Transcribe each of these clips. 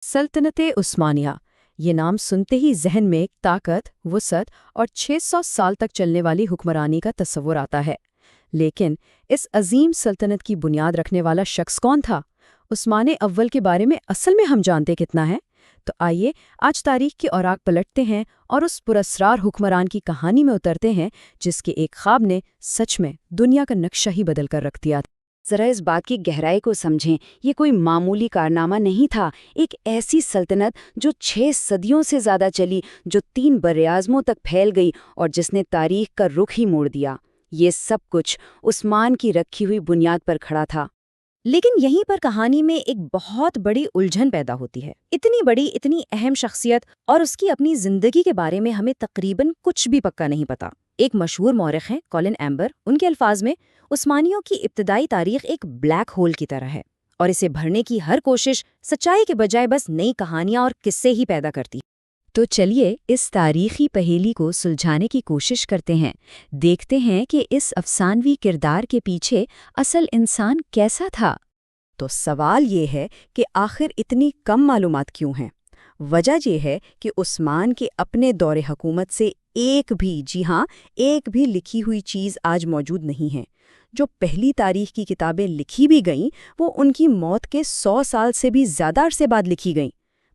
सल्तनत उस्मानिया, ये नाम सुनते ही जहन में एक ताकत, वुसअत और 600 साल तक चलने वाली हुक्मरानी का तस्वुर आता है। लेकिन इस अजीम सल्तनत की बुनियाद रखने वाला शख्स कौन था? उस्मान अव्वल के बारे में असल में हम जानते कितना है? तो आइए आज तारीख की औराक पलटते हैं और उस पुरस्रार हुक्मरान की कहानी में उतरते हैं जिसके एक ख्वाब ने सच में दुनिया का नक्शा ही बदल कर रख दिया। जरा इस बात की गहराई को समझें। ये कोई मामूली कारनामा नहीं था। एक ऐसी सल्तनत जो 6 सदियों से ज्यादा चली, जो 3 बरआज़मों तक फैल गई और जिसने तारीख का रुख ही मोड़ दिया। ये सब कुछ उस्मान की रखी हुई बुनियाद पर खड़ा था। लेकिन यहीं पर कहानी में एक बहुत बड़ी उलझन पैदा होती है। इतनी बड़ी, इतनी अहम शख्सियत और उसकी अपनी जिंदगी के बारे में हमें तकरीबन कुछ भी पक्का नहीं पता। एक मशहूर मौरख हैं कॉलिन एम्बर, उनके अल्फाज में उस्मानियों की इब्तदाई तारीख एक ब्लैक होल की तरह है और इसे भरने की हर कोशिश सच्चाई के बजाय बस नई कहानियां और किस्से ही पैदा करती। तो चलिए इस तारीखी पहेली को सुलझाने की कोशिश करते हैं। देखते हैं कि इस अफसानवी किरदार के पीछे असल इंसान कैसा था। तो सवाल ये है कि आखिर इतनी कम मालूमात क्यों हैं? वजह यह है कि उस्मान के अपने दौरे हुकूमत से एक भी, जी हाँ, एक भी लिखी हुई चीज़ आज मौजूद नहीं है। जो पहली तारीख की किताबें लिखी भी गईं, वो उनकी मौत के 100 साल से भी ज़्यादा अरसे बाद लिखी गईं।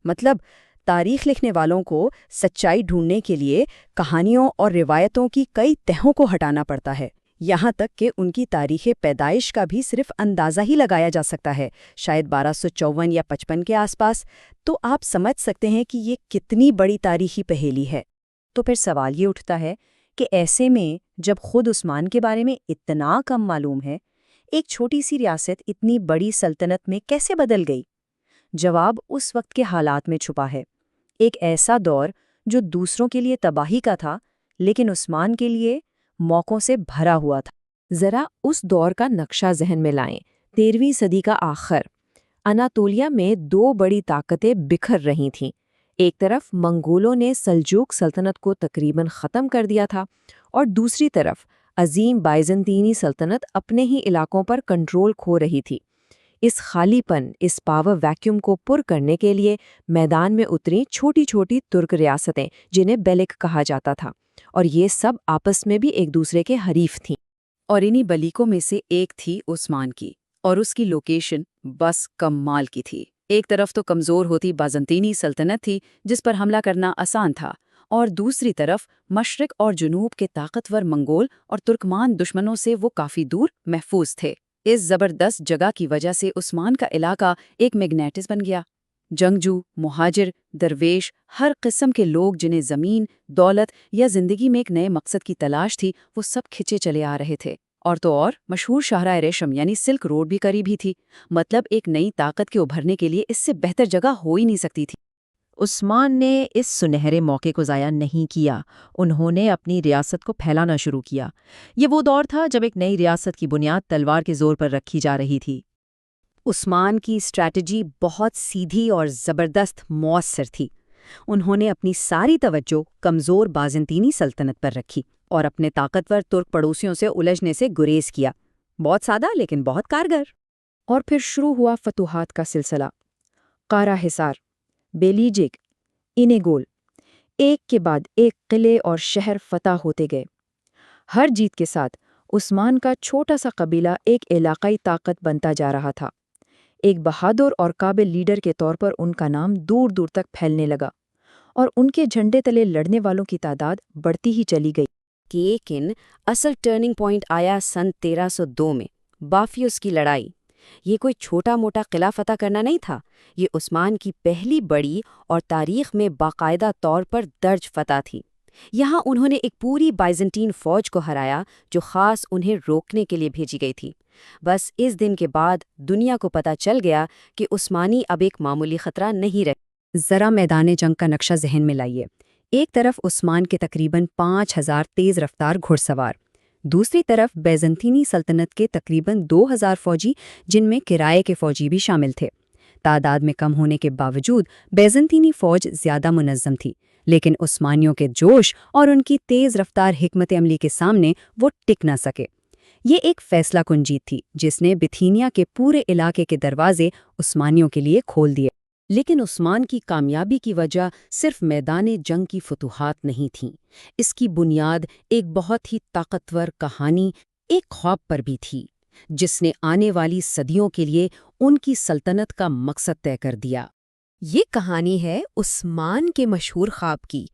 मतलब तारीख लिखने वालों को सच्चाई ढूंढने के लिए कहानियों और रिवायतों की कई तहों को हटाना पड़ता है। यहाँ तक कि उनकी तारीख़ पैदाइश का भी सिर्फ अंदाज़ा ही लगाया जा सकता है, शायद 1254 या 55 के आसपास। तो आप समझ सकते हैं कि ये कितनी बड़ी तारीखी पहेली है। तो फिर सवाल ये उठता है कि ऐसे में जब खुद उस्मान के बारे में इतना कम मालूम है, एक छोटी सी रियासत इतनी बड़ी सल्तनत में कैसे बदल गई? जवाब उस वक्त के हालात में छुपा है। एक ऐसा दौर जो दूसरों के लिए तबाही का था, लेकिन उस्मान के लिए मौकों से भरा हुआ था। ज़रा उस दौर का नक्शा जहन में लाएं। 13वीं सदी का आखिर, अनातोलिया में 2 बड़ी ताकतें बिखर रही थीं। एक तरफ मंगोलों ने सल्जूक सल्तनत को तकरीबन ख़त्म कर दिया था और दूसरी तरफ अजीम बाइज़ंतीनी सल्तनत अपने ही इलाकों पर कंट्रोल खो रही थी। इस खालीपन, इस पावर वैक्यूम को पुर करने के लिए मैदान में उतरी छोटी-छोटी तुर्क रियासतें, जिन्हें बेलिक कहा जाता था, और ये सब आपस में भी एक दूसरे के हरीफ थीं। और इन्हीं बलीकों में से एक थी उस्मान की, और उसकी लोकेशन बस कमाल की थी। एक तरफ तो कमज़ोर होती बाज़ंतीनी सल्तनत थी जिस पर हमला करना आसान था, और दूसरी तरफ मशरिक और जुनूब के ताकतवर मंगोल और तुर्कमान दुश्मनों से वो काफ़ी दूर महफूज थे। इस ज़बरदस्त जगह की वजह से उस्मान का इलाका एक मैग्नेटिस बन गया। जंगजू, मुहाजिर, दरवेश, हर किस्म के लोग जिन्हें ज़मीन, दौलत या ज़िंदगी में एक नए मकसद की तलाश थी, वो सब खिंचे चले आ रहे थे। और तो और मशहूर शाहराह रेशम यानी सिल्क रोड भी करीब ही थी। मतलब एक नई ताकत के उभरने के लिए इससे बेहतर जगह हो ही नहीं सकती थी। उस्मान ने इस सुनहरे मौके को ज़ाया नहीं किया। उन्होंने अपनी रियासत को फैलाना शुरू किया। ये वो दौर था जब एक नई रियासत की बुनियाद तलवार के जोर पर रखी जा रही थी। उस्मान की स्ट्रैटेजी बहुत सीधी और ज़बरदस्त मौसर थी। उन्होंने अपनी सारी तवज्जो कमज़ोर बाज़ंतीनी सल्तनत पर रखी और अपने ताकतवर तुर्क पड़ोसियों से उलझने से गुरेज किया। बहुत सादा लेकिन बहुत कारगर। और फिर शुरू हुआ फतूहात का सिलसिला। कारा हिसार, बेलीजिक, इनेगोल, एक के बाद एक किले और शहर फतह होते गए। हर जीत के साथ उस्मान का छोटा सा कबीला एक इलाकाई ताकत बनता जा रहा था। एक बहादुर और काबिल लीडर के तौर पर उनका नाम दूर दूर तक फैलने लगा और उनके झंडे तले लड़ने वालों की तादाद बढ़ती ही चली गई। लेकिन असल टर्निंग पॉइंट आया सन 1302 में, बाफियुस की लड़ाई। ये कोई छोटा मोटा किला फतह करना नहीं था। ये उस्मान की पहली बड़ी और तारीख में बाकायदा तौर पर दर्ज फतह थी। यहाँ उन्होंने एक पूरी बाइजेंटीन फौज को हराया जो ख़ास उन्हें रोकने के लिए भेजी गई थी। बस इस दिन के बाद दुनिया को पता चल गया कि उस्मानी अब एक मामूली खतरा नहीं रहे। ज़रा मैदान जंग का नक्शा जहन में लाइए। एक तरफ उस्मान के तकरीबन 5000 तेज़ रफ्तार घुड़सवार, दूसरी तरफ बैजंतीनी सल्तनत के तकरीबन 2000 फौजी, जिनमें किराए के फौजी भी शामिल थे। तादाद में कम होने के बावजूद बैजंतीनी फौज ज़्यादा मुनज़्ज़म थी, लेकिन उस्मानियों के जोश और उनकी तेज़ रफ्तार हिकमत अमली के सामने वो टिक न सके। ये एक फैसला कुन जीत थी जिसने बिथीनिया के पूरे इलाके के दरवाजे उस्मानियों के लिए खोल दिए। لیکن عثمان کی کامیابی کی وجہ صرف میدان جنگ کی فتوحات نہیں تھیں، اس کی بنیاد ایک بہت ہی طاقتور کہانی، ایک خواب پر بھی تھی، جس نے آنے والی صدیوں کے لیے ان کی سلطنت کا مقصد طے کر دیا۔ یہ کہانی ہے عثمان کے مشہور خواب کی۔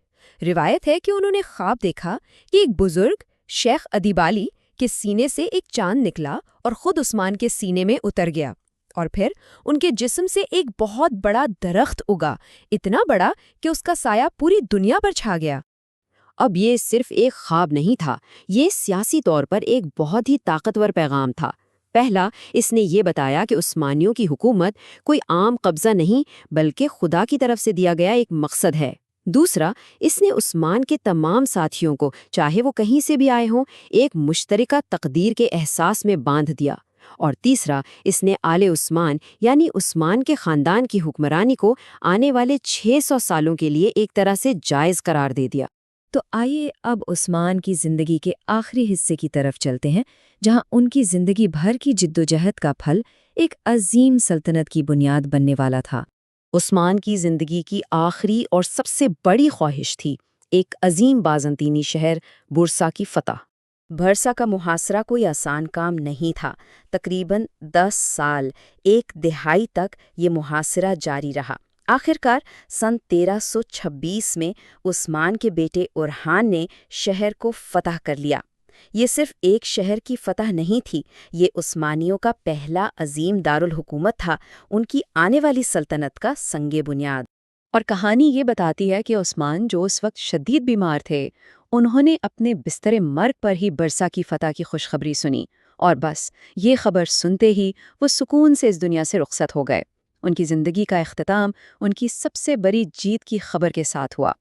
روایت ہے کہ انہوں نے خواب دیکھا کہ ایک بزرگ شیخ ادیبالی کے سینے سے ایک چاند نکلا اور خود عثمان کے سینے میں اتر گیا، اور پھر ان کے جسم سے ایک بہت بڑا درخت اگا، اتنا بڑا کہ اس کا سایہ پوری دنیا پر چھا گیا۔ اب یہ صرف ایک خواب نہیں تھا، یہ سیاسی طور پر ایک بہت ہی طاقتور پیغام تھا۔ پہلا، اس نے یہ بتایا کہ عثمانیوں کی حکومت کوئی عام قبضہ نہیں بلکہ خدا کی طرف سے دیا گیا ایک مقصد ہے۔ دوسرا، اس نے عثمان کے تمام ساتھیوں کو، چاہے وہ کہیں سے بھی آئے ہوں، ایک مشترکہ تقدیر کے احساس میں باندھ دیا۔ اور تیسرا، اس نے آل عثمان یعنی عثمان کے خاندان کی حکمرانی کو آنے والے 600 سالوں کے لیے ایک طرح سے جائز قرار دے دیا۔ تو آئیے اب عثمان کی زندگی کے آخری حصے کی طرف چلتے ہیں، جہاں ان کی زندگی بھر کی جدوجہد کا پھل ایک عظیم سلطنت کی بنیاد بننے والا تھا۔ عثمان کی زندگی کی آخری اور سب سے بڑی خواہش تھی ایک عظیم بازنطینی شہر بورسا کی فتح۔ بھرسا کا محاصرہ کوئی آسان کام نہیں تھا۔ تقریباً 10 سال، ایک دہائی تک یہ محاصرہ جاری رہا۔ آخرکار سن 1326 میں عثمان کے بیٹے اورحان نے شہر کو فتح کر لیا۔ یہ صرف ایک شہر کی فتح نہیں تھی، یہ عثمانیوں کا پہلا عظیم دارالحکومت تھا، ان کی آنے والی سلطنت کا سنگ بنیاد۔ اور کہانی یہ بتاتی ہے کہ عثمان، جو اس وقت شدید بیمار تھے، انہوں نے اپنے بستر مرگ پر ہی برسا کی فتح کی خوشخبری سنی، اور بس یہ خبر سنتے ہی وہ سکون سے اس دنیا سے رخصت ہو گئے۔ ان کی زندگی کا اختتام ان کی سب سے بڑی جیت کی خبر کے ساتھ ہوا۔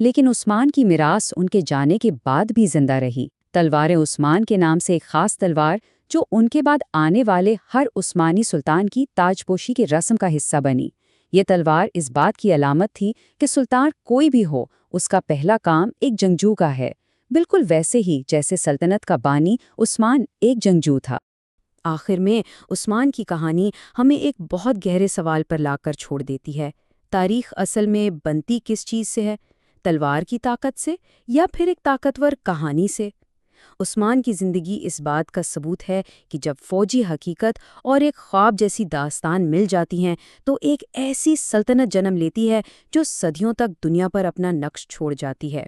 لیکن عثمان کی میراث ان کے جانے کے بعد بھی زندہ رہی۔ تلوار عثمان کے نام سے ایک خاص تلوار، جو ان کے بعد آنے والے ہر عثمانی سلطان کی تاج پوشی کے رسم کا حصہ بنی۔ یہ تلوار اس بات کی علامت تھی کہ سلطان کوئی بھی ہو، اس کا پہلا کام ایک جنگجو کا ہے، بالکل ویسے ہی جیسے سلطنت کا بانی عثمان ایک جنگجو تھا۔ آخر میں عثمان کی کہانی ہمیں ایک بہت گہرے سوال پر لا کر چھوڑ دیتی ہے۔ تاریخ اصل میں بنتی کس چیز سے ہے؟ تلوار کی طاقت سے یا پھر ایک طاقتور کہانی سے؟ عثمان کی زندگی اس بات کا ثبوت ہے کہ جب فوجی حقیقت اور ایک خواب جیسی داستان مل جاتی ہیں تو ایک ایسی سلطنت جنم لیتی ہے جو صدیوں تک دنیا پر اپنا نقش چھوڑ جاتی ہے۔